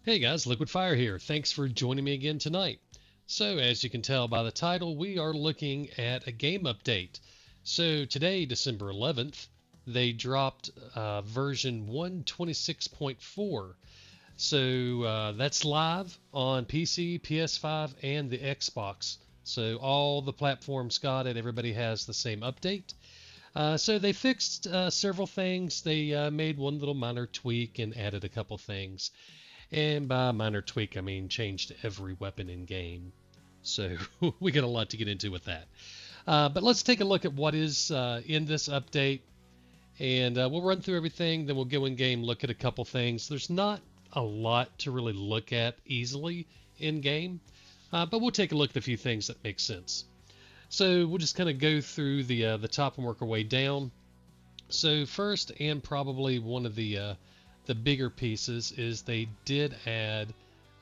Hey guys, Liquid Fire here. Thanks for joining me again tonight. So, as you can tell by the title, we are looking at a game update. So, today, December 11th, they dropped version 126.4. So, that's live on PC, PS5, and the Xbox. So, all the platforms got it. Everybody has the same update. So, they fixed several things. They made one little minor tweak and added a couple things. And by minor tweak, I mean changed every weapon in game. So we got a lot to get into with that. But let's take a look at what is in this update. And we'll run through everything. Then we'll go in game, look at a couple things. There's not a lot to really look at easily in game. But we'll take a look at a few things that make sense. So we'll just kind of go through the top and work our way down. So first, and probably one of the bigger pieces, is they did add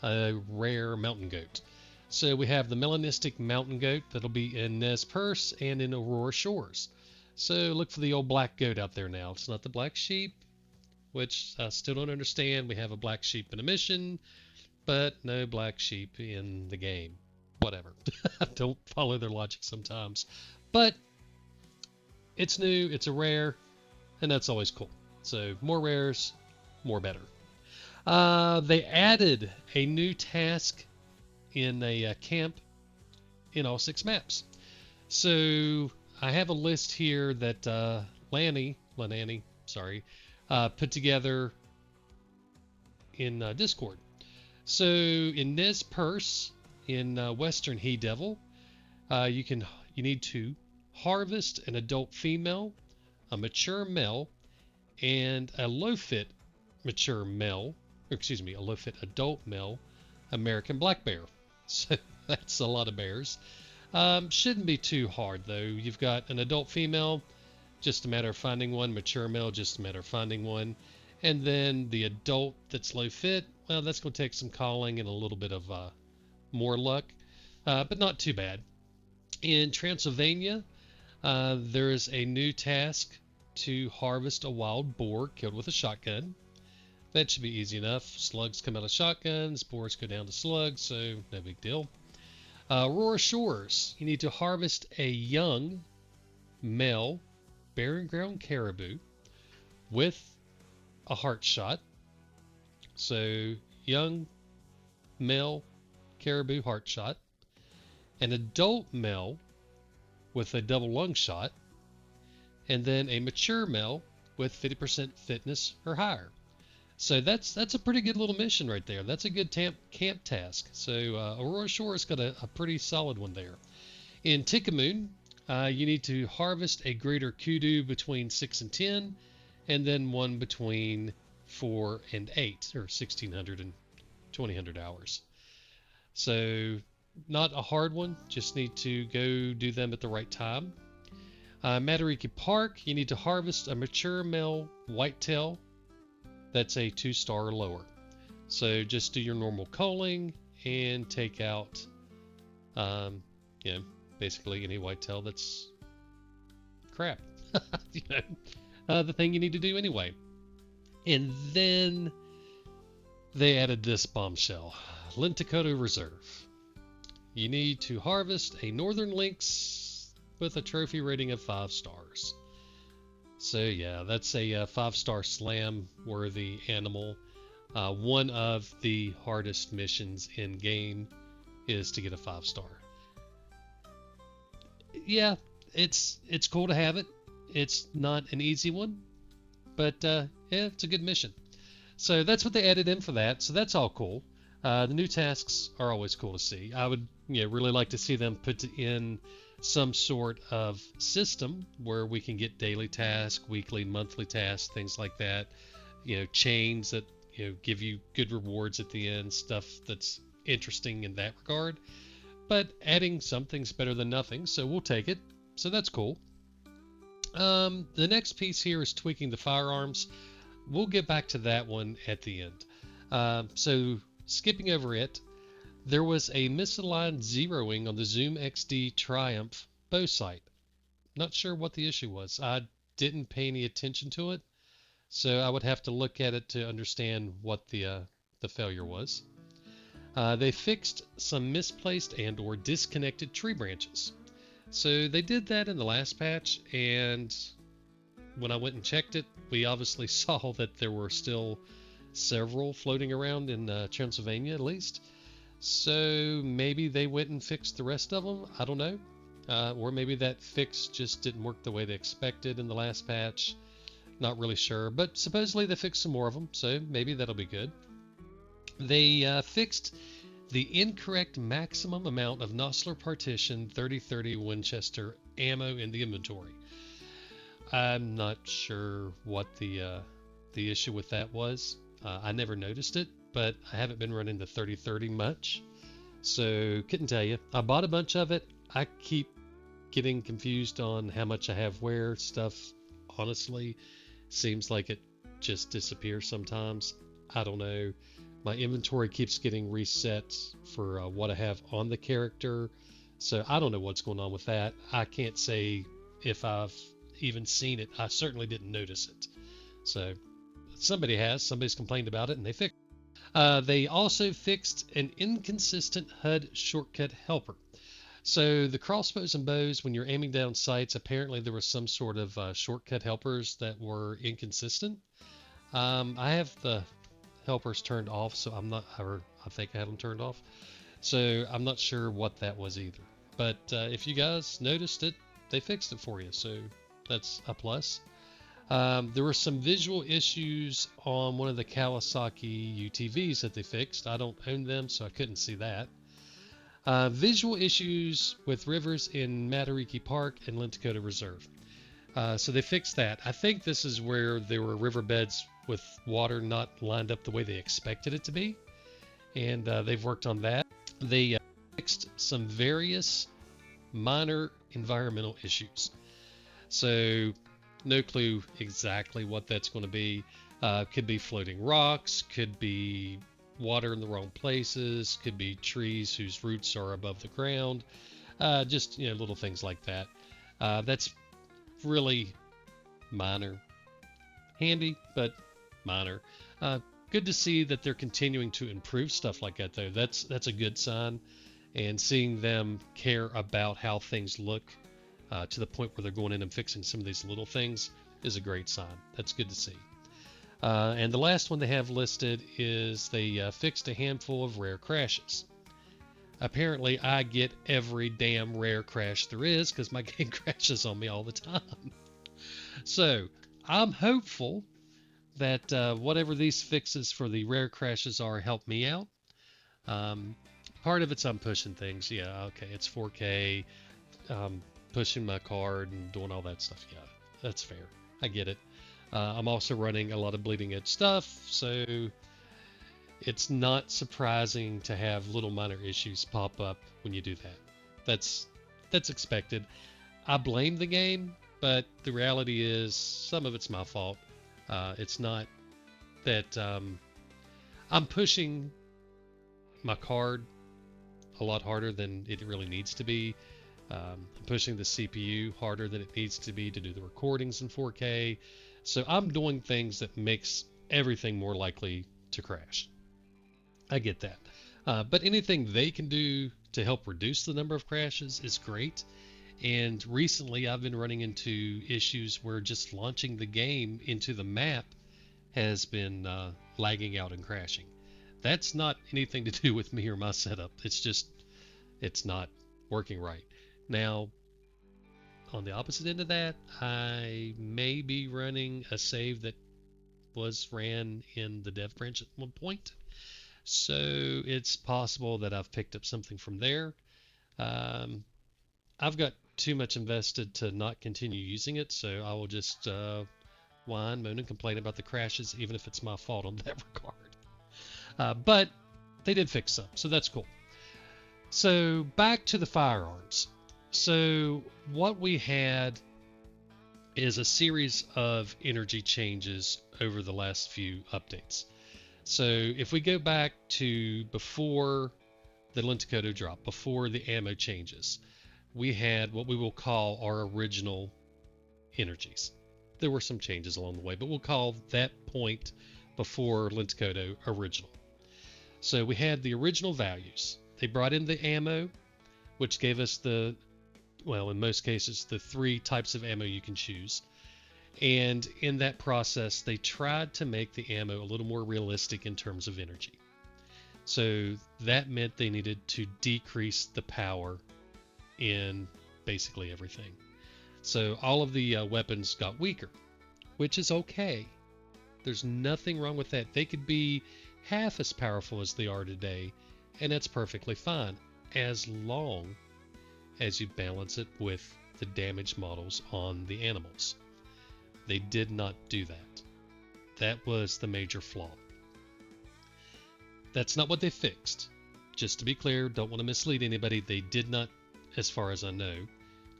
a rare mountain goat. So we have the Melanistic mountain goat that'll be in Nez Perce and in Aurora Shores. So look for the old black goat out there now. It's not the black sheep, which I still don't understand. We have a black sheep in a mission, but no black sheep in the game. Whatever. I don't follow their logic sometimes. But it's new, it's a rare, and that's always cool. So more rares, more better. They added a new task in a camp in all 6 maps. So I have a list here that Lanny, put together in Discord. So in Nez Perce, in Western He Devil, you need to harvest an adult female, a mature male, and a low-fit mature male, a low-fit adult male American black bear. So that's a lot of bears. Shouldn't be too hard though. You've got an adult female, just a matter of finding one. Mature male, just a matter of finding one. And then the adult that's low fit, well, that's going to take some calling and a little bit of more luck, but not too bad. In Transylvania, there is a new task to harvest a wild boar killed with a shotgun. That should be easy enough. Slugs come out of shotguns, boars go down to slugs, so no big deal. Aurora Shores, you need to harvest a young male barren ground caribou with a heart shot. So young male caribou heart shot. An adult male with a double lung shot. And then a mature male with 50% fitness or higher. So that's a pretty good little mission right there. That's a good camp task. So Aurora Shores got a pretty solid one there. In Tikamoon, you need to harvest a greater Kudo between 6 and 10, and then one between 4 and 8, or 1600 and 2000 hours. So not a hard one, just need to go do them at the right time. Matariki Park, you need to harvest a mature male whitetail that's a 2-star or lower. So just do your normal culling and take out, basically any whitetail that's crap. The thing you need to do anyway. And then they added this bombshell, Lintukoto Reserve. You need to harvest a northern lynx with a trophy rating of 5 stars. So yeah, that's a 5-star slam worthy animal. One of the hardest missions in game is to get a 5-star. Yeah, it's cool to have it. It's not an easy one, but yeah, it's a good mission. So that's what they added in for that. So that's all cool. The new tasks are always cool to see. I would really like to see them put in some sort of system where we can get daily tasks, weekly, monthly tasks, things like that. Chains that give you good rewards at the end, stuff that's interesting in that regard. But adding something's better than nothing, so we'll take it. So that's cool. The next piece here is tweaking the firearms. We'll get back to that one at the end. So skipping over it, there was a misaligned zeroing on the ZOOMXD Triumph bow sight. Not sure what the issue was. I didn't pay any attention to it, so I would have to look at it to understand what the the failure was. They fixed some misplaced and or disconnected tree branches. So they did that in the last patch, and when I went and checked it, we obviously saw that there were still several floating around in Transylvania at least. So maybe they went and fixed the rest of them. I don't know. Or maybe that fix just didn't work the way they expected in the last patch. Not really sure, but supposedly they fixed some more of them, so maybe that'll be good. They fixed the incorrect maximum amount of Nosler Partition 30-30 Winchester ammo in the inventory. I'm not sure what the issue with that was. I never noticed it, but I haven't been running the 30-30 much, so couldn't tell you. I bought a bunch of it. I keep getting confused on how much I have where. Stuff, honestly, seems like it just disappears sometimes. I don't know. My inventory keeps getting reset for what I have on the character, so I don't know what's going on with that. I can't say if I've even seen it. I certainly didn't notice it. So somebody's complained about it, and they fixed it. They also fixed an inconsistent HUD shortcut helper. So the crossbows and bows, when you're aiming down sights, apparently there was some sort of shortcut helpers that were inconsistent. I have the helpers turned off, so I think I have them turned off. So I'm not sure what that was either. But if you guys noticed it, they fixed it for you, so that's a plus. There were some visual issues on one of the Kawasaki UTVs that they fixed. I don't own them, so I couldn't see that. Visual issues with rivers in Matariki Park and Lintukoto Reserve. So they fixed that. I think this is where there were riverbeds with water not lined up the way they expected it to be, and they've worked on that. They fixed some various minor environmental issues. So no clue exactly what that's going to be. Could be floating rocks, could be water in the wrong places, could be trees whose roots are above the ground, just little things like that. That's really minor, handy, but minor. Good to see that they're continuing to improve stuff like that, though. That's a good sign, and seeing them care about how things look to the point where they're going in and fixing some of these little things is a great sign. That's good to see. And the last one they have listed is they fixed a handful of rare crashes. Apparently, I get every damn rare crash there is because my game crashes on me all the time. So I'm hopeful that whatever these fixes for the rare crashes are help me out. Part of it's I'm pushing things. Yeah, okay, it's 4K. Pushing my card and doing all that stuff. Yeah, that's fair. I get it. I'm also running a lot of bleeding edge stuff, so it's not surprising to have little minor issues pop up when you do that. That's expected. I blame the game, but the reality is some of it's my fault. It's not that I'm pushing my card a lot harder than it really needs to be. I'm pushing the CPU harder than it needs to be to do the recordings in 4K. So I'm doing things that makes everything more likely to crash. I get that. But anything they can do to help reduce the number of crashes is great. And recently I've been running into issues where just launching the game into the map has been lagging out and crashing. That's not anything to do with me or my setup. It's not working right. Now, on the opposite end of that, I may be running a save that was ran in the dev branch at one point. So it's possible that I've picked up something from there. I've got too much invested to not continue using it, so I will just whine, moan, and complain about the crashes, even if it's my fault on that regard. But they did fix some, so that's cool. So back to the firearms. So what we had is a series of energy changes over the last few updates. So if we go back to before the Lintukoto drop, before the ammo changes, we had what we will call our original energies. There were some changes along the way, but we'll call that point before Lintukoto original. So we had the original values. They brought in the ammo, which gave us the, well, in most cases, the 3 types of ammo you can choose. And in that process, they tried to make the ammo a little more realistic in terms of energy. So that meant they needed to decrease the power in basically everything. So all of the weapons got weaker, which is okay. There's nothing wrong with that. They could be half as powerful as they are today, and that's perfectly fine, as long as you balance it with the damage models on the animals. They did not do that. That was the major flaw. That's not what they fixed. Just to be clear, don't want to mislead anybody, they did not, as far as I know,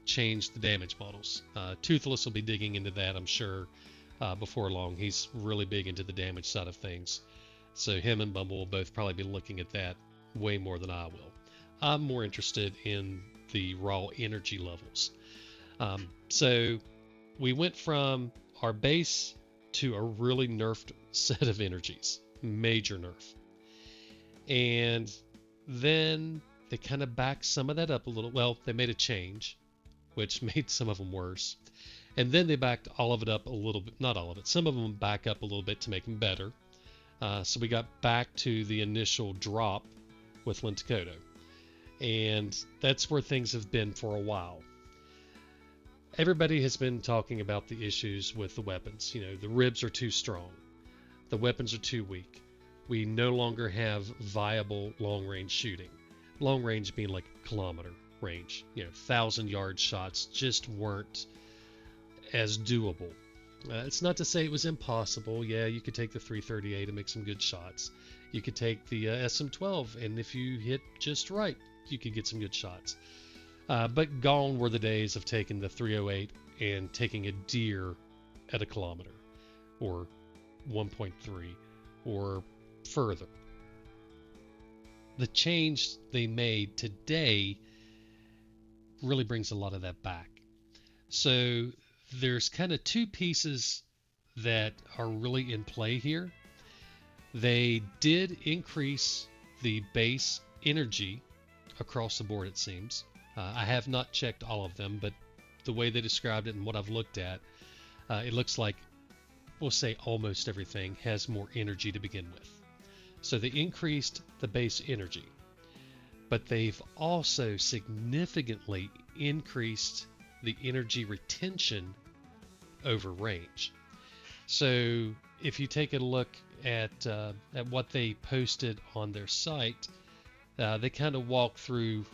change the damage models. Toothless will be digging into that, I'm sure, before long. He's really big into the damage side of things. So him and Bumble will both probably be looking at that way more than I will. I'm more interested in the raw energy levels. So we went from our base to a really nerfed set of energies. Major nerf. And then they kind of backed some of that up a little. Well, they made a change, which made some of them worse. And then they backed all of it up a little bit. Not all of it. Some of them back up a little bit to make them better. So we got back to the initial drop with Lintukoto. And that's where things have been for a while. Everybody has been talking about the issues with the weapons. You know, the ribs are too strong. The weapons are too weak. We no longer have viable long-range shooting. Long range being like kilometer range. You know, 1,000-yard shots just weren't as doable. It's not to say it was impossible. Yeah, you could take the 338 and make some good shots. You could take the SM-12, and if you hit just right, you could get some good shots. But gone were the days of taking the 308 and taking a deer at a kilometer, or 1.3, or further. The change they made today really brings a lot of that back. So there's kind of 2 pieces that are really in play here. They did increase the base energy across the board, it seems. I have not checked all of them, but the way they described it and what I've looked at, it looks like, we'll say almost everything has more energy to begin with. So they increased the base energy, but they've also significantly increased the energy retention over range. So if you take a look at what they posted on their site, they kind of walk through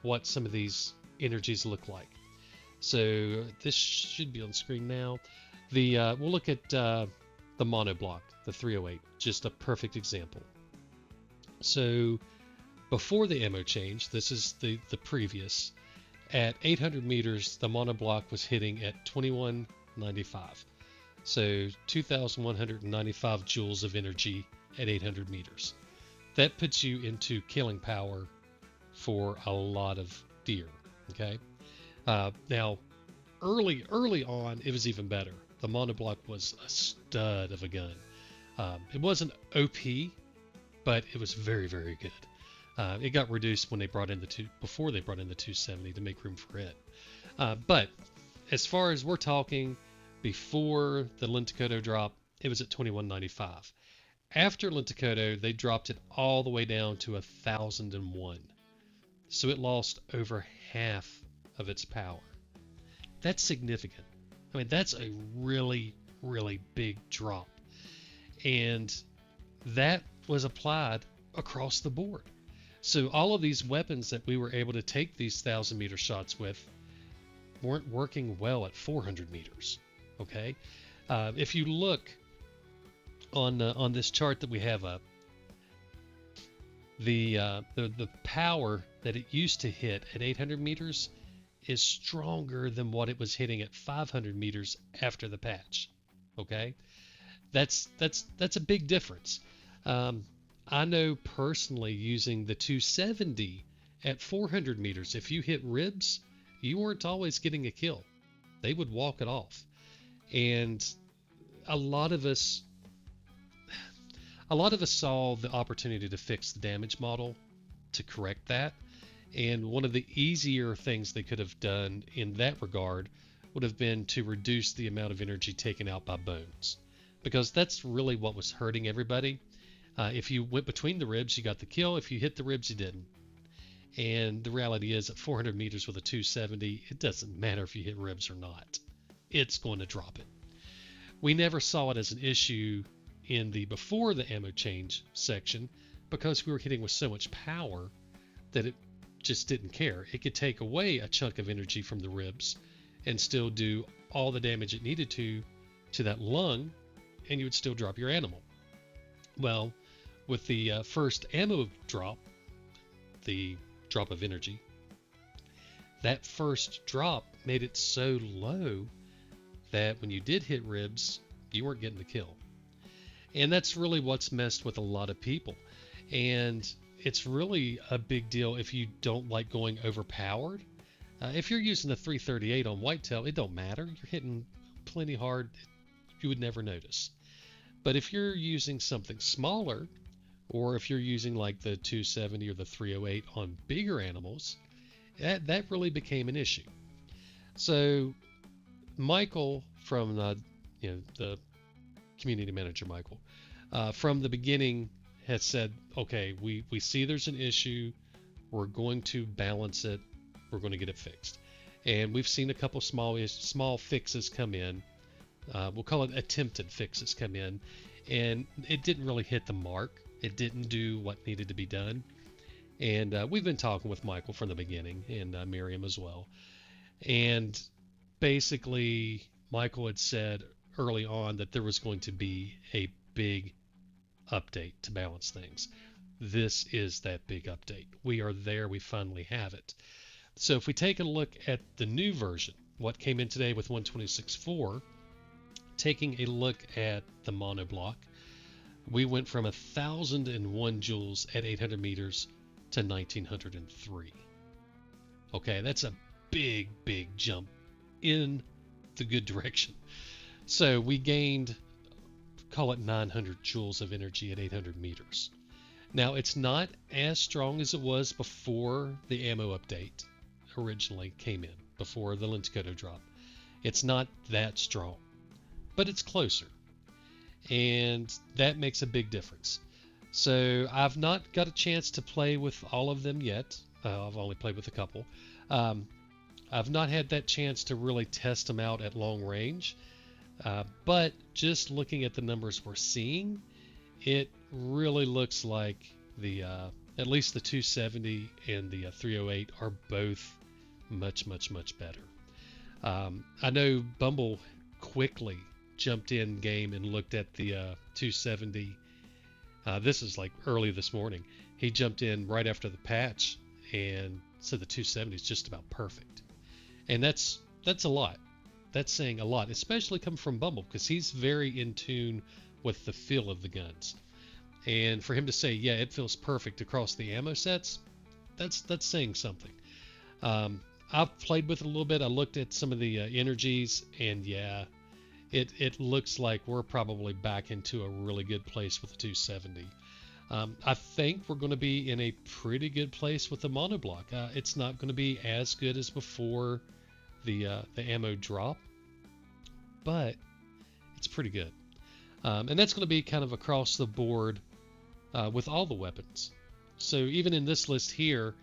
what some of these energies look like. So this should be on screen now. We'll look at the monoblock, the 308, just a perfect example. So before the ammo change, this is the previous, at 800 meters, the monoblock was hitting at 2195. So 2,195 joules of energy at 800 meters. That puts you into killing power for a lot of deer, okay? Now, early on, it was even better. The monoblock was a stud of a gun. It wasn't OP, but it was very, very good. It got reduced when they brought in before they brought in the 270 to make room for it. But as far as we're talking, before the Lintukoto drop, it was at 2195. After Lintukoto, they dropped it all the way down to 1001. So it lost over half of its power. That's significant. I mean, that's a really, really big drop. And that was applied across the board. So all of these weapons that we were able to take these 1,000-meter shots with weren't working well at 400 meters. Okay? If you look on this chart that we have up, the power that it used to hit at 800 meters is stronger than what it was hitting at 500 meters after the patch. Okay, that's a big difference. I know personally, using the 270 at 400 meters, if you hit ribs, you weren't always getting a kill. They would walk it off. And a lot of us a lot of us saw the opportunity to fix the damage model to correct that. And one of the easier things they could have done in that regard would have been to reduce the amount of energy taken out by bones, because that's really what was hurting everybody. If you went between the ribs, you got the kill. If you hit the ribs, you didn't. And the reality is, at 400 meters with a 270, it doesn't matter if you hit ribs or not. It's going to drop it. We never saw it as an issue in the before the ammo change section, because we were hitting with so much power that it just didn't care. It could take away a chunk of energy from the ribs and still do all the damage it needed to that lung, and you would still drop your animal. Well, with the first ammo drop, the drop of energy, that first drop made it so low that when you did hit ribs, you weren't getting the kill. And that's really what's messed with a lot of people. And it's really a big deal if you don't like going overpowered. If you're using the 338 on whitetail, it don't matter. You're hitting plenty hard. You would never notice. But if you're using something smaller, or if you're using like the 270 or the 308 on bigger animals, that really became an issue. So Michael from the community manager, Michael, from the beginning has said, okay, we see there's an issue. We're going to balance it. We're going to get it fixed. And we've seen a couple small fixes come in. We'll call it attempted fixes come in. And it didn't really hit the mark. It didn't do what needed to be done. And we've been talking with Michael from the beginning, and Miriam as well. And basically, Michael had said early on that there was going to be a big update to balance things. This is that big update. We are there. We finally have it. So if we take a look at the new version, what came in today with 126.4, taking a look at the monoblock, we went from 1,001 joules at 800 meters to 1,903. Okay, that's a big jump in the good direction. So we gained, call it 900 joules of energy at 800 meters. Now, it's not as strong as it was before the ammo update originally came in, before the Lintukoto drop. It's not that strong, but it's closer. And that makes a big difference. So I've not got a chance to play with all of them yet. I've only played with a couple. I've not had that chance to really test them out at long range. But just looking at the numbers we're seeing, it really looks like the at least the 270 and the 308 are both much better. I know Bumble quickly jumped in game and looked at the 270. This is like early this morning. He jumped in right after the patch and said the 270 is just about perfect. And that's a lot. That's saying a lot, especially coming from Bumble, because he's very in tune with the feel of the guns. And for him to say, yeah, it feels perfect across the ammo sets, that's saying something. I've played with it a little bit. I looked at some of the energies, and yeah, it looks like we're probably back into a really good place with the 270. I think we're going to be in a pretty good place with the monoblock. It's not going to be as good as before the ammo drop, but it's pretty good. And that's going to be kind of across the board with all the weapons. So even in this list here,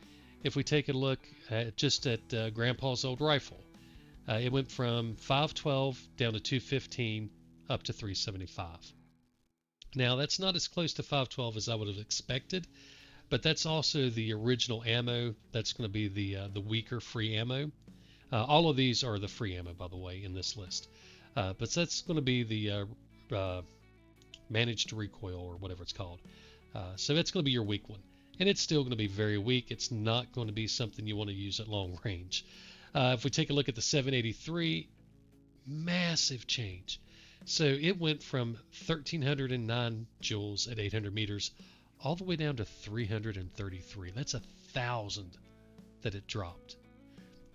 if we take a look at just at Grandpa's old rifle, it went from 512 down to 215 up to 375. Now that's not as close to 512 as I would have expected, but that's also the original ammo. That's going to be the weaker free ammo. All of these are the free ammo, by the way, in this list. But that's going to be the managed recoil, or whatever it's called. So that's going to be your weak one. And it's still going to be very weak. It's not going to be something you want to use at long range. If we take a look at the 783, massive change. So it went from 1,309 joules at 800 meters all the way down to 333. That's 1,000 that it dropped.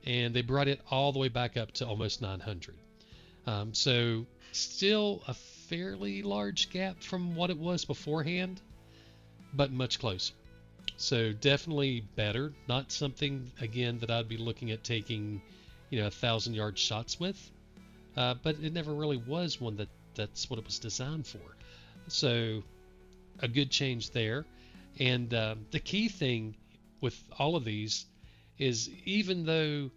And they brought it all the way back up to almost 900. So still a fairly large gap from what it was beforehand, but much closer. So definitely better. Not something, again, that I'd be looking at taking, 1,000-yard shots with. But it never really was one that's what it was designed for. So a good change there. And the key thing with all of these is, even though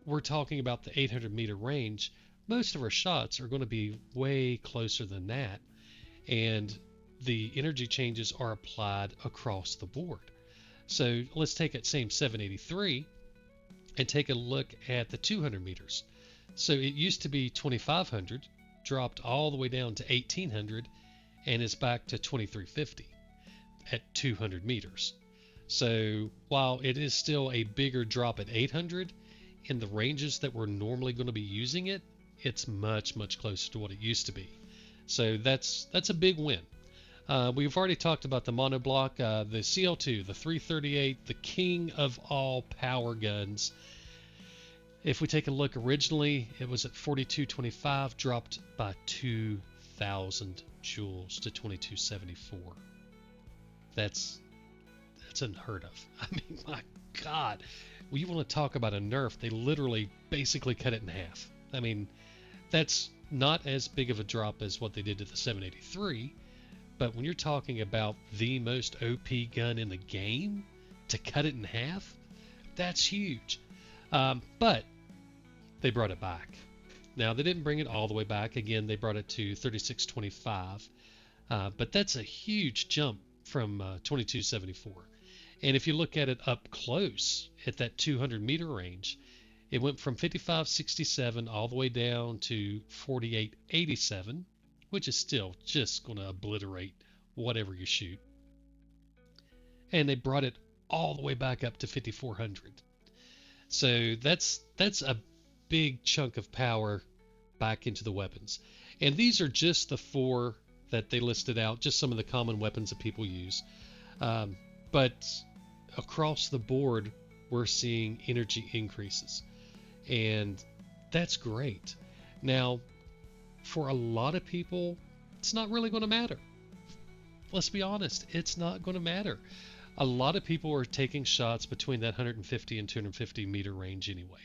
we're talking about the 800-meter range, most of our shots are going to be way closer than that. And the energy changes are applied across the board. So let's take that same 783 and take a look at the 200 meters. So it used to be 2,500, dropped all the way down to 1,800, and is back to 2,350 at 200 meters. So while it is still a bigger drop at 800, in the ranges that we're normally going to be using it, it's much, much closer to what it used to be. So that's a big win. We've already talked about the monoblock, the CL2, the 338, the king of all power guns. If we take a look, originally it was at 4225, dropped by 2,000 joules to 2274. That's unheard of. I mean, my God, when you want to talk about a nerf, they literally basically cut it in half. I mean, that's not as big of a drop as what they did to the 783, but when you're talking about the most OP gun in the game, to cut it in half, that's huge. But they brought it back. Now, they didn't bring it all the way back. Again, they brought it to 3625, but that's a huge jump from 2274. And if you look at it up close at that 200-meter range, it went from 5567 all the way down to 4887, which is still just going to obliterate whatever you shoot. And they brought it all the way back up to 5400. So that's a big chunk of power back into the weapons. And these are just the 4 that they listed out, just some of the common weapons that people use. But across the board, we're seeing energy increases. And that's great. Now, for a lot of people, it's not really going to matter. Let's be honest, it's not going to matter. A lot of people are taking shots between that 150 and 250 meter range anyway.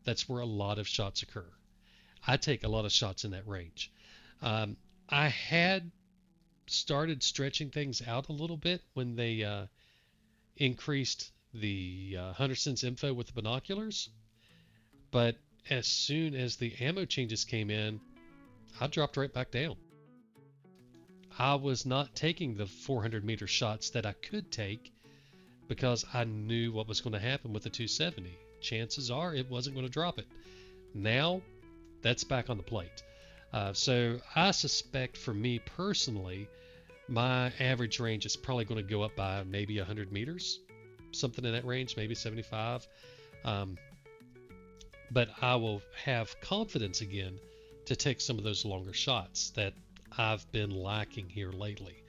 That's where a lot of shots occur. I take a lot of shots in that range. I had started stretching things out a little bit when they increased the Hunter Sense info with the binoculars, but as soon as the ammo changes came in, I dropped right back down. I was not taking the 400-meter shots that I could take because I knew what was going to happen with the 270. Chances are it wasn't going to drop it. Now, that's back on the plate. So I suspect, for me personally, my average range is probably going to go up by maybe 100 meters, something in that range, maybe 75. But I will have confidence again to take some of those longer shots that I've been lacking here lately.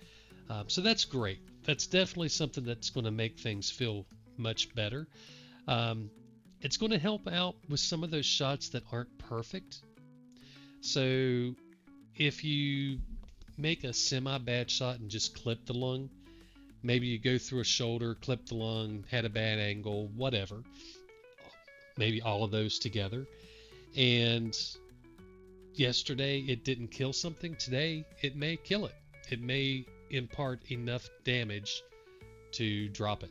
So that's great. That's definitely something that's going to make things feel much better. It's going to help out with some of those shots that aren't perfect. So if you make a semi-bad shot and just clip the lung, maybe you go through a shoulder, clip the lung, had a bad angle, whatever, maybe all of those together, and yesterday it didn't kill something, today it may kill it. It may impart enough damage to drop it.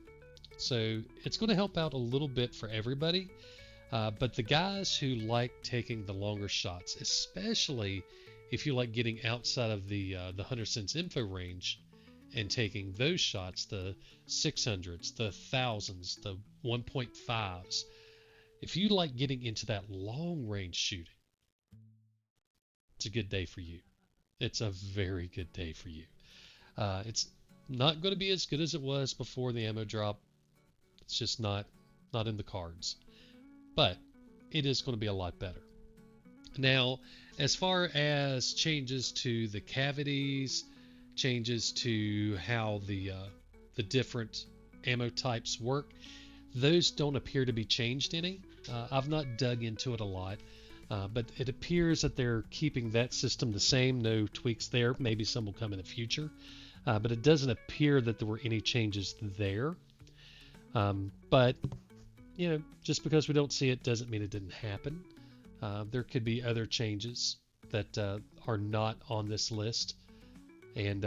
So it's going to help out a little bit for everybody. But the guys who like taking the longer shots, especially if you like getting outside of the Hunter Sense info range and taking those shots, the 600s, the 1000s, the 1.5s, if you like getting into that long range shooting, it's a good day for you. It's a very good day for you. It's not going to be as good as it was before the ammo drop. It's just not in the cards. But it is going to be a lot better. Now, as far as changes to the cavities, changes to how the different ammo types work, those don't appear to be changed any. I've not dug into it a lot. but it appears that they're keeping that system the same, no tweaks there. Maybe some will come in the future, but it doesn't appear that there were any changes there. But just because we don't see it doesn't mean it didn't happen. There could be other changes that are not on this list. And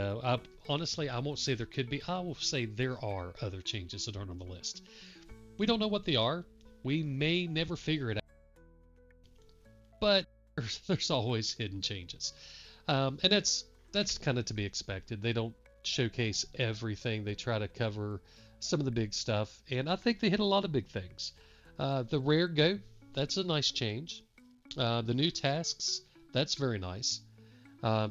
honestly, I won't say there could be. I will say there are other changes that aren't on the list. We don't know what they are. We may never figure it out. But there's always hidden changes. And that's kind of to be expected. They don't showcase everything. They try to cover some of the big stuff. And I think they hit a lot of big things. The rare goat, that's a nice change. The new tasks, that's very nice.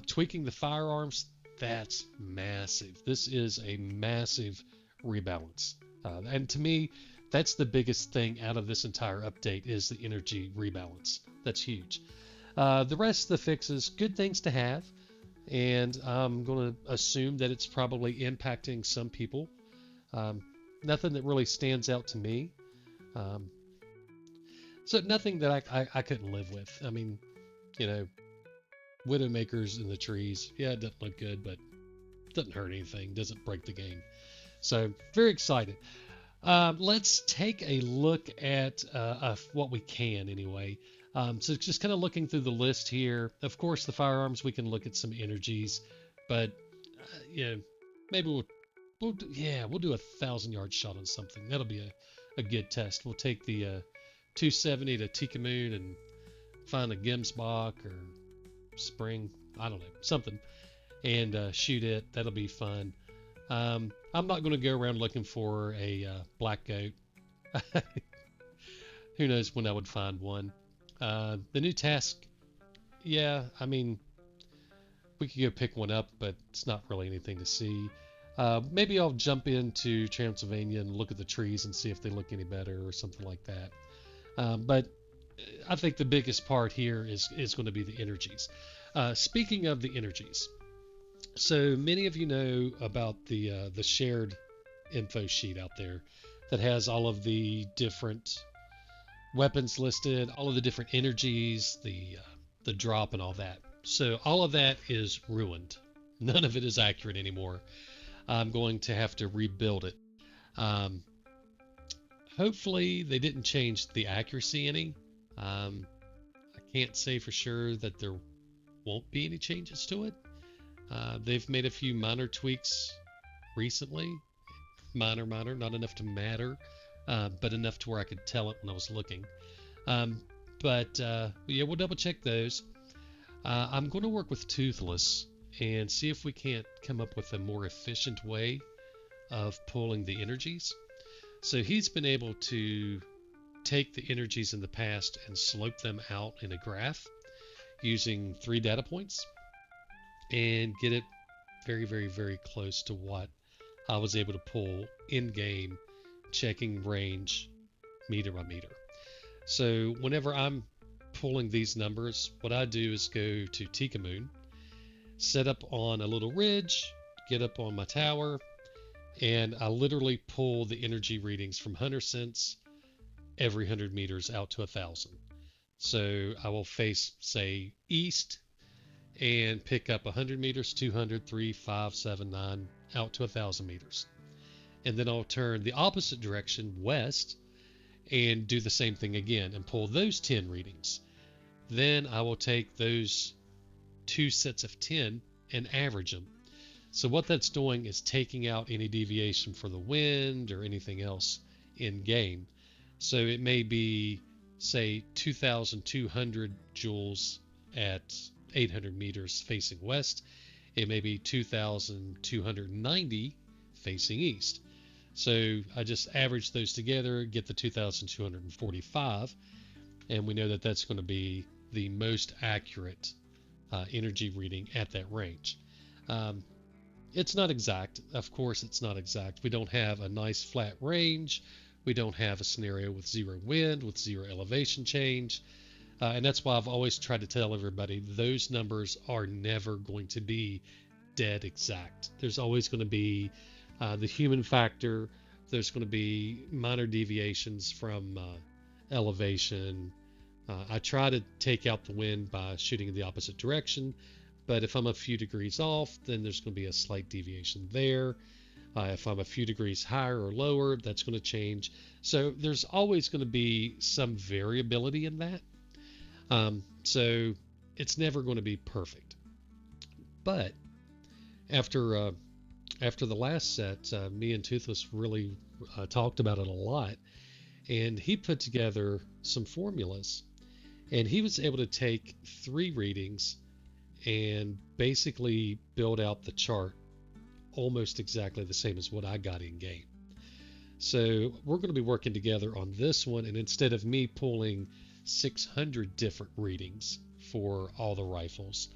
Tweaking the firearms, that's massive. This is a massive rebalance. And to me, that's the biggest thing out of this entire update is the energy rebalance. That's huge. The rest of the fixes, good things to have. And I'm going to assume that it's probably impacting some people. Nothing that really stands out to me. So nothing that I couldn't live with. I mean, Widowmakers in the trees. Yeah, it doesn't look good, but it doesn't hurt anything. Doesn't break the game. So very excited. Let's take a look at what we can anyway. So just kind of looking through the list here. Of course, the firearms, we can look at some energies, but maybe we'll do 1,000-yard shot on something. That'll be a good test. We'll take the 270 to Tikamoon and find a Gemsbach or Spring, I don't know, something, and shoot it. That'll be fun. I'm not going to go around looking for a black goat. Who knows when I would find one. The new task, yeah, I mean, we could go pick one up, but it's not really anything to see. Maybe I'll jump into Transylvania and look at the trees and see if they look any better or something like that. But I think the biggest part here is going to be the energies. Speaking of the energies, so many of you know about the shared info sheet out there that has all of the different weapons listed, all of the different energies, the drop and all that. So all of that is ruined. None of it is accurate anymore. I'm going to have to rebuild it. Hopefully they didn't change the accuracy any. I can't say for sure that there won't be any changes to it. They've made a few minor tweaks recently. Minor, not enough to matter, but enough to where I could tell it when I was looking. But yeah, we'll double check those. I'm going to work with Toothless and see if we can't come up with a more efficient way of pulling the energies. So he's been able to take the energies in the past and slope them out in a graph using 3 data points and get it very, very, very close to what I was able to pull in game, checking range meter by meter. So whenever I'm pulling these numbers, what I do is go to Tikamoon, set up on a little ridge, get up on my tower, and I literally pull the energy readings from Hunter Sense every 100 meters out to 1,000. So I will face, say, east and pick up 100 meters, 200, 3, 5, 7, 9, out to 1,000 meters. And then I'll turn the opposite direction, west, and do the same thing again and pull those 10 readings. Then I will take those 2 sets of 10 and average them. So what that's doing is taking out any deviation for the wind or anything else in game. So it may be, say, 2,200 joules at 800 meters facing west. It may be 2,290 facing east. So I just average those together, get the 2,245, and we know that that's going to be the most accurate energy reading at that range. It's not exact. Of course, it's not exact. We don't have a nice flat range. We don't have a scenario with 0 wind, with 0 elevation change. And that's why I've always tried to tell everybody those numbers are never going to be dead exact. There's always going to be the human factor. There's going to be minor deviations from elevation, I try to take out the wind by shooting in the opposite direction, but if I'm a few degrees off, then there's going to be a slight deviation there. If I'm a few degrees higher or lower, that's going to change. So there's always going to be some variability in that. So it's never going to be perfect. But after after the last set, me and Toothless really talked about it a lot, and he put together some formulas, and he was able to take 3 readings and basically build out the chart almost exactly the same as what I got in game. So we're going to be working together on this one, and instead of me pulling 600 different readings for all the rifles,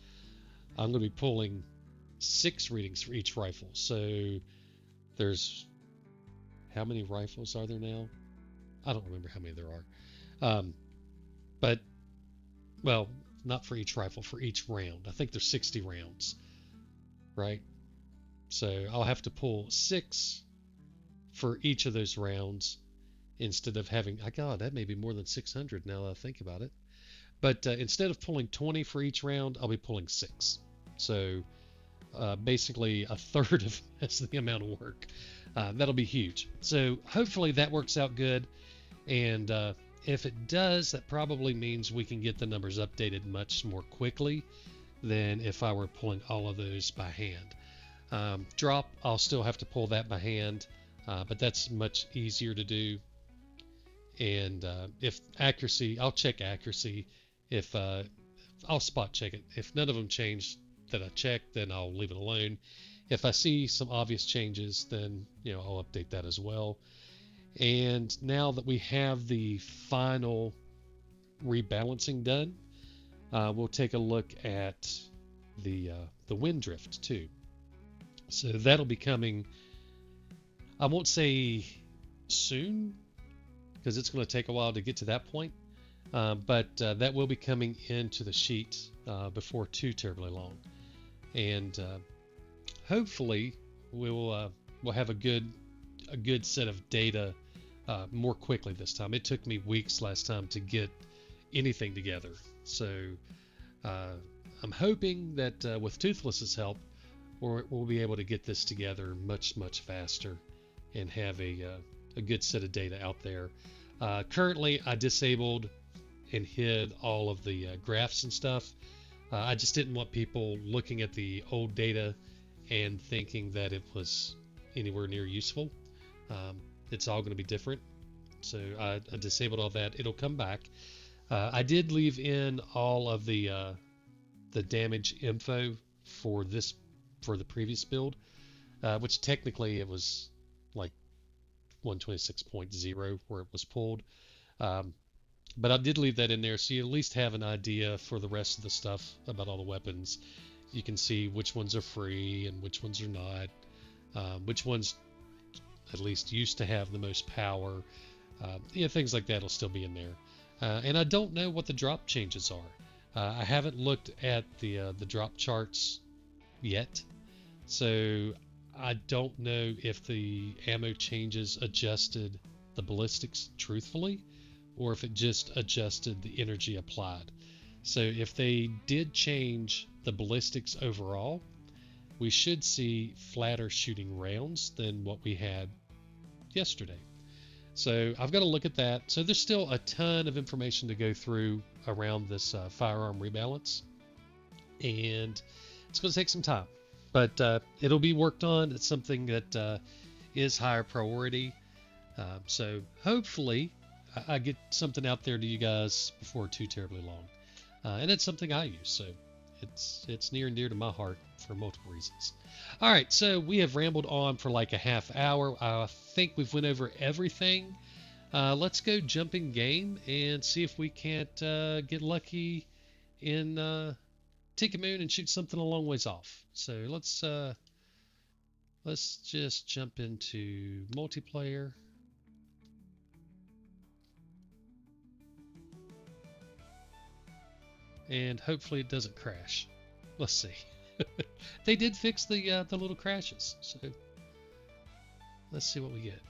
I'm going to be pulling 6 readings for each rifle. So there's, how many rifles are there now? I don't remember how many there are. But, well, not for each rifle, for each round. I think there's 60 rounds, right? So I'll have to pull 6 for each of those rounds instead of having, God, that may be more than 600 now that I think about it. But instead of pulling 20 for each round, I'll be pulling 6. So basically a third of the amount of work. That'll be huge. So hopefully that works out good. And if it does, that probably means we can get the numbers updated much more quickly than if I were pulling all of those by hand. Drop, I'll still have to pull that by hand, but that's much easier to do. And if accuracy, I'll check accuracy. If I'll spot check it. If none of them change that I checked, then I'll leave it alone. If I see some obvious changes, then I'll update that as well. And now that we have the final rebalancing done, we'll take a look at the wind drift too. So that'll be coming, I won't say soon, because it's going to take a while to get to that point, but that will be coming into the sheet before too terribly long. And hopefully we'll have a good set of data more quickly this time. It took me weeks last time to get anything together. So I'm hoping that with Toothless's help, we'll be able to get this together much faster and have a good set of data out there. Currently, I disabled and hid all of the graphs and stuff. I just didn't want people looking at the old data and thinking that it was anywhere near useful. It's all going to be different. So I disabled all that. It'll come back. I did leave in all of the damage info for the previous build, which technically it was like 126.0 where it was pulled. But I did leave that in there so you at least have an idea for the rest of the stuff about all the weapons. You can see which ones are free and which ones are not, which ones at least used to have the most power. Things like that will still be in there. And I don't know what the drop changes are. I haven't looked at the drop charts yet, so I don't know if the ammo changes adjusted the ballistics truthfully, or if it just adjusted the energy applied. So if they did change the ballistics overall, we should see flatter shooting rounds than what we had yesterday. So I've got to look at that. So there's still a ton of information to go through around this firearm rebalance, and it's going to take some time, but it'll be worked on. It's something that is higher priority. So hopefully I get something out there to you guys before too terribly long. And it's something I use, so it's near and dear to my heart for multiple reasons. All right, so we have rambled on for like a half hour. I think we've went over everything. Let's go jump in game and see if we can't get lucky in Ticket Moon and shoot something a long ways off. So let's just jump into multiplayer. And hopefully it doesn't crash. Let's see. They did fix the little crashes, so let's see what we get.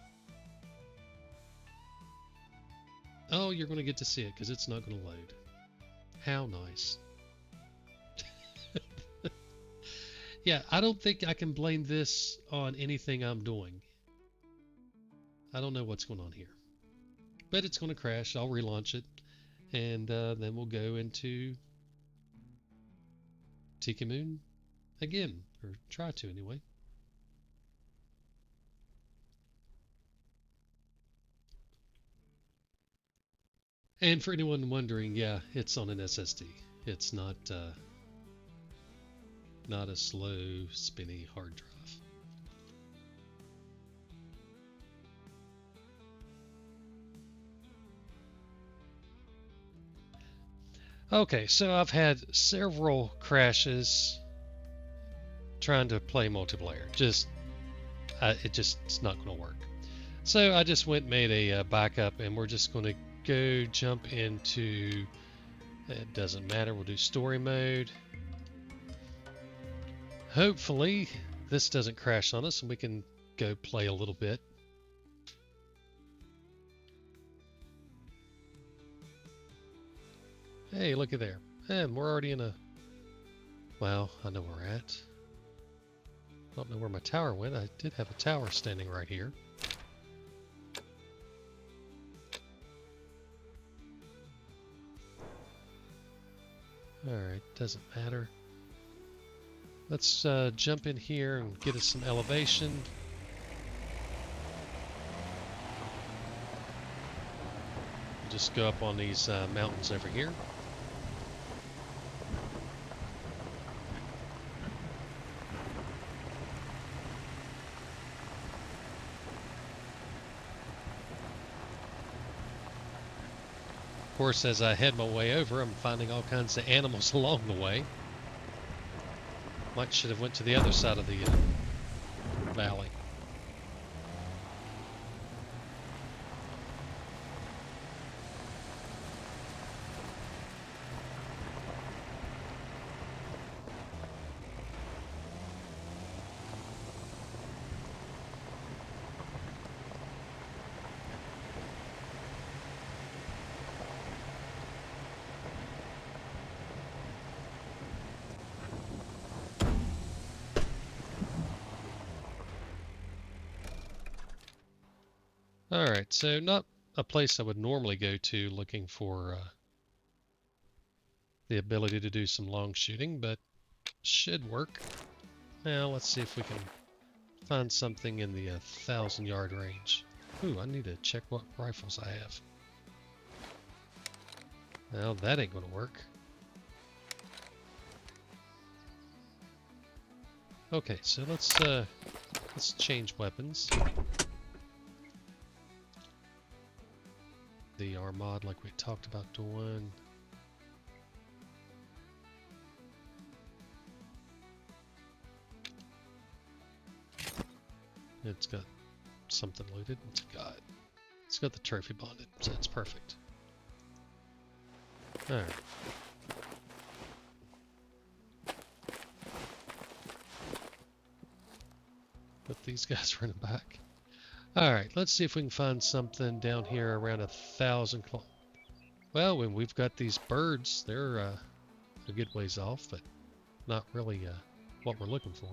Oh, you're going to get to see it because it's not going to load. How nice. Yeah, I don't think I can blame this on anything I'm doing. I don't know what's going on here. But it's going to crash. I'll relaunch it. And then we'll go into Tiki Moon again. Or try to anyway. And for anyone wondering, yeah, it's on an SSD. It's not a slow, spinny hard drive. Okay, so I've had several crashes trying to play multiplayer. It's not going to work. So I just went and made a backup, and we're just going to go jump into. It doesn't matter. We'll do story mode. Hopefully, this doesn't crash on us, and we can go play a little bit. Hey, look at there. And we're already in a... Well, I know where we're at. I don't know where my tower went. I did have a tower standing right here. Alright, doesn't matter. Let's jump in here and get us some elevation. Just go up on these mountains over here. Of course, as I head my way over, I'm finding all kinds of animals along the way. Might should have went to the other side of the valley. Alright, so not a place I would normally go to looking for the ability to do some long shooting, but should work. Now let's see if we can find something in the 1,000-yard range. Ooh, I need to check what rifles I have. Well, that ain't gonna work. Okay, so let's change weapons. The Armad, like we talked about doing. It's got something looted. What's it got? It's got the trophy bonded, so it's perfect. Alright. Put these guys running back. Alright, let's see if we can find something down here around 1,000 kilometers. Well, when we've got these birds, they're a good ways off, but not really what we're looking for.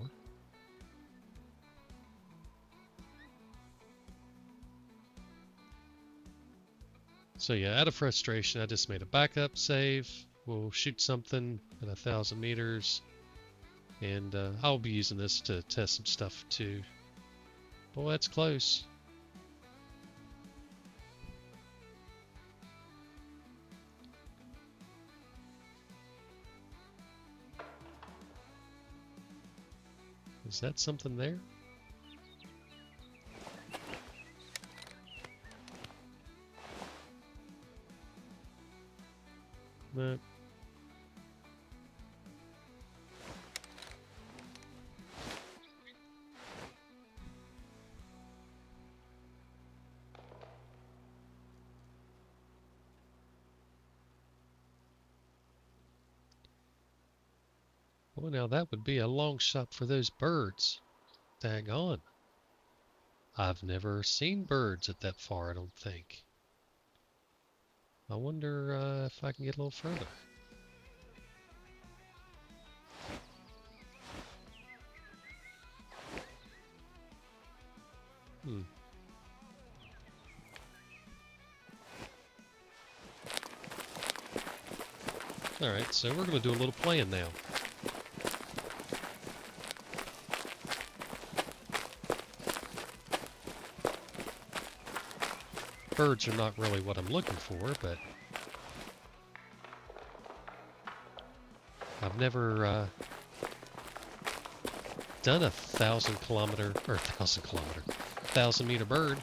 So yeah, out of frustration, I just made a backup save. We'll shoot something at 1,000 meters, and I'll be using this to test some stuff too. Boy, that's close. Is that something there? No. Well, now that would be a long shot for those birds. Dang on. I've never seen birds at that far, I don't think. I wonder if I can get a little further. Alright, so we're going to do a little playing now. Birds are not really what I'm looking for, but I've never done a 1,000-meter bird.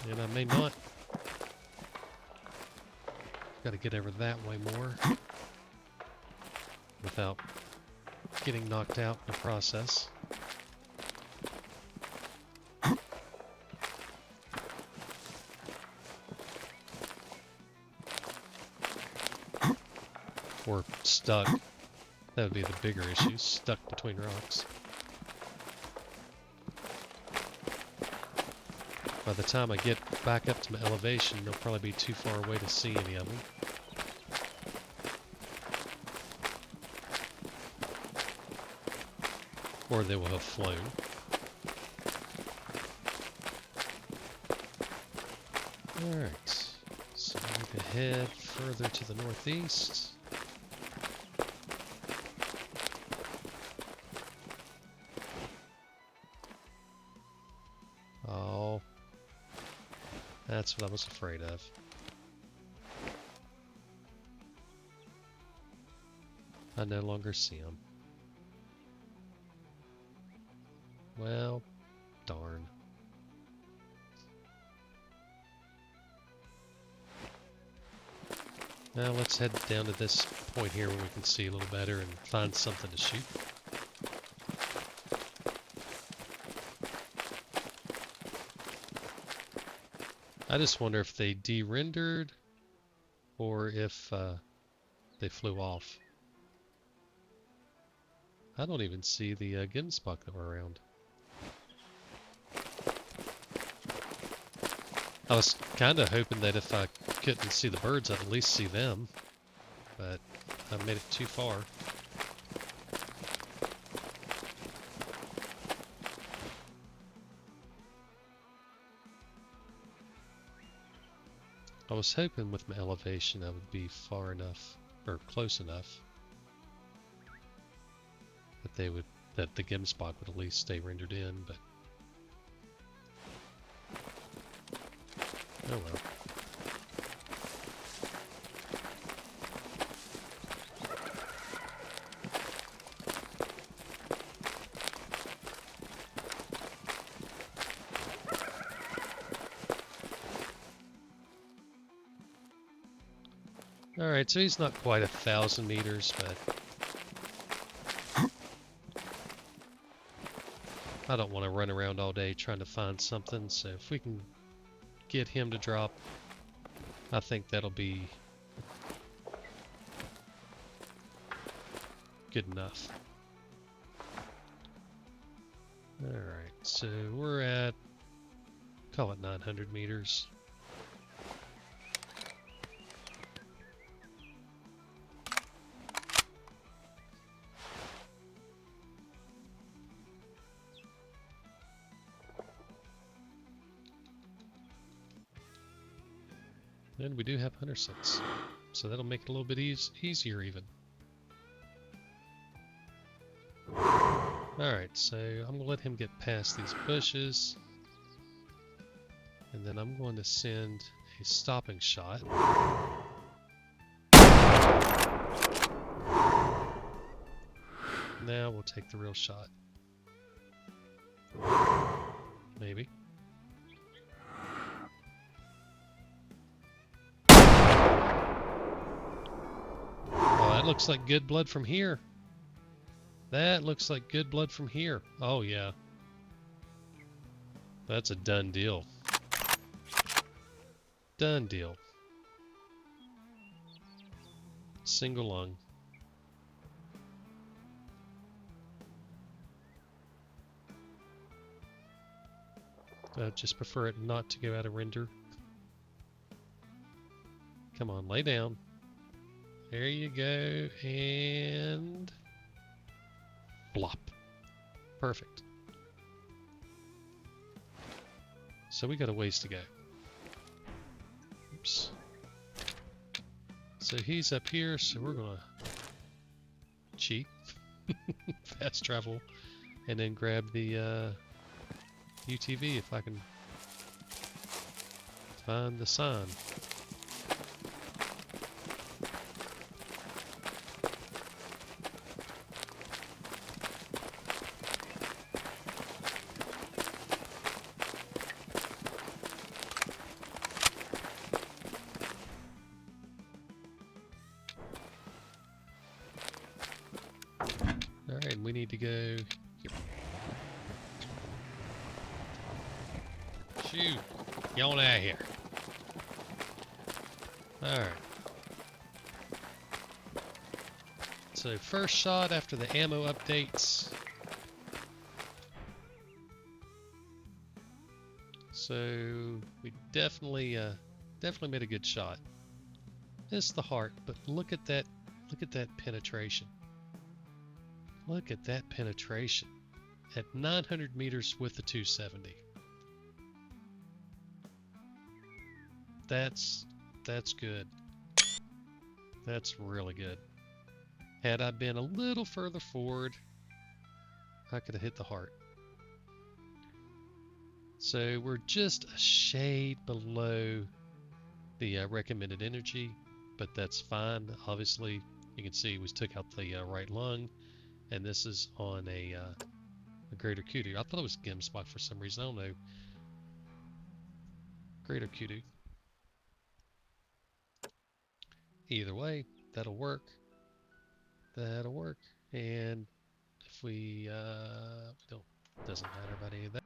And I may not. Got to get over that way more without getting knocked out in the process. Or stuck. That would be the bigger issue, stuck between rocks. By the time I get back up to my elevation, they'll probably be too far away to see any of them. Or they will have flown. Alright, so we need to head further to the northeast. Oh, that's what I was afraid of. I no longer see him. Well, darn. Now let's head down to this point here where we can see a little better and find something to shoot. I just wonder if they de-rendered or if they flew off. I don't even see the Gemsbok that were around. I was kind of hoping that if I couldn't see the birds, I'd at least see them, but I made it too far. I was hoping with my elevation I would be far enough, or close enough, that the Gemsbok would at least stay rendered in, but oh well. Alright, so he's not quite 1,000 meters, but I don't want to run around all day trying to find something, so if we can get him to drop, I think that'll be good enough. Alright, so we're at, call it 900 meters. And we do have hunter sense, so that'll make it a little bit easier even. Alright, so I'm going to let him get past these bushes, and then I'm going to send a stopping shot. Now we'll take the real shot. Maybe. That looks like good blood from here. That looks like good blood from here. Oh yeah. That's a done deal. Done deal. Single lung. I just prefer it not to go out of render. Come on, lay down. There you go, and blop. Perfect. So we got a ways to go. Oops. So he's up here, so we're gonna cheat, fast travel, and then grab the UTV if I can find the sign. Alright, we need to go here. Shoot! Get on out of here. Alright. So first shot after the ammo updates. So we definitely made a good shot. It's the heart, but look at that penetration. Look at that penetration at 900 meters with the 270. That's good. That's really good. Had I been a little further forward, I could have hit the heart. So we're just a shade below the recommended energy, but that's fine. Obviously, you can see we took out the right lung. And this is on a greater Kudo. I thought it was Gemspot for some reason. I don't know. Greater Kudo. Either way, that'll work. That'll work. And if we don't, doesn't matter about any of that.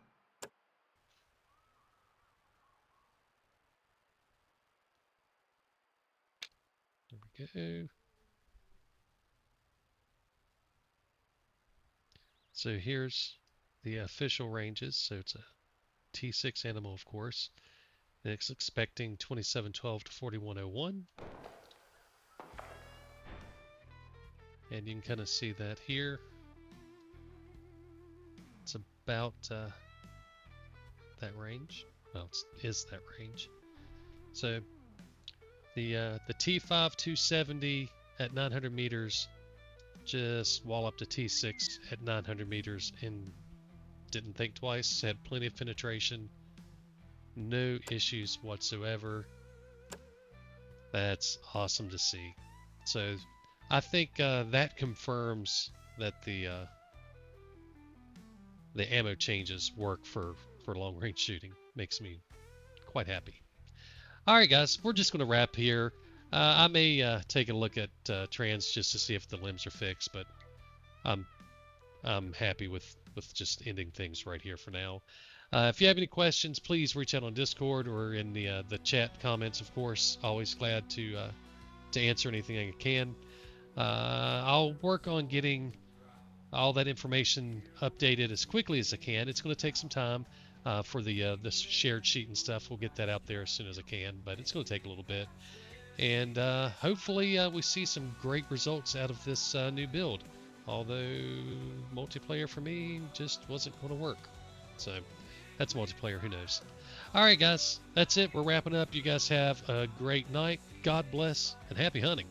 There we go. So here's the official ranges. So it's a T6 animal, of course. And it's expecting 2712 to 4101. And you can kind of see that here. It's about that range. Well, it is that range. So the T5 270 at 900 meters just walloped a T6 at 900 meters and didn't think twice, had plenty of penetration, no issues whatsoever. That's awesome to see. So I think that confirms that the ammo changes work for long range shooting. Makes me quite happy. Alright guys, we're just going to wrap here. I may take a look at trans just to see if the limbs are fixed, but I'm happy with just ending things right here for now. If you have any questions, please reach out on Discord or in the chat comments. Of course, always glad to answer anything I can. I'll work on getting all that information updated as quickly as I can. It's going to take some time for the shared sheet and stuff. We'll get that out there as soon as I can, but it's going to take a little bit. And hopefully we see some great results out of this new build. Although multiplayer for me just wasn't going to work. So that's multiplayer, who knows. Alright guys, that's it. We're wrapping up. You guys have a great night. God bless and happy hunting.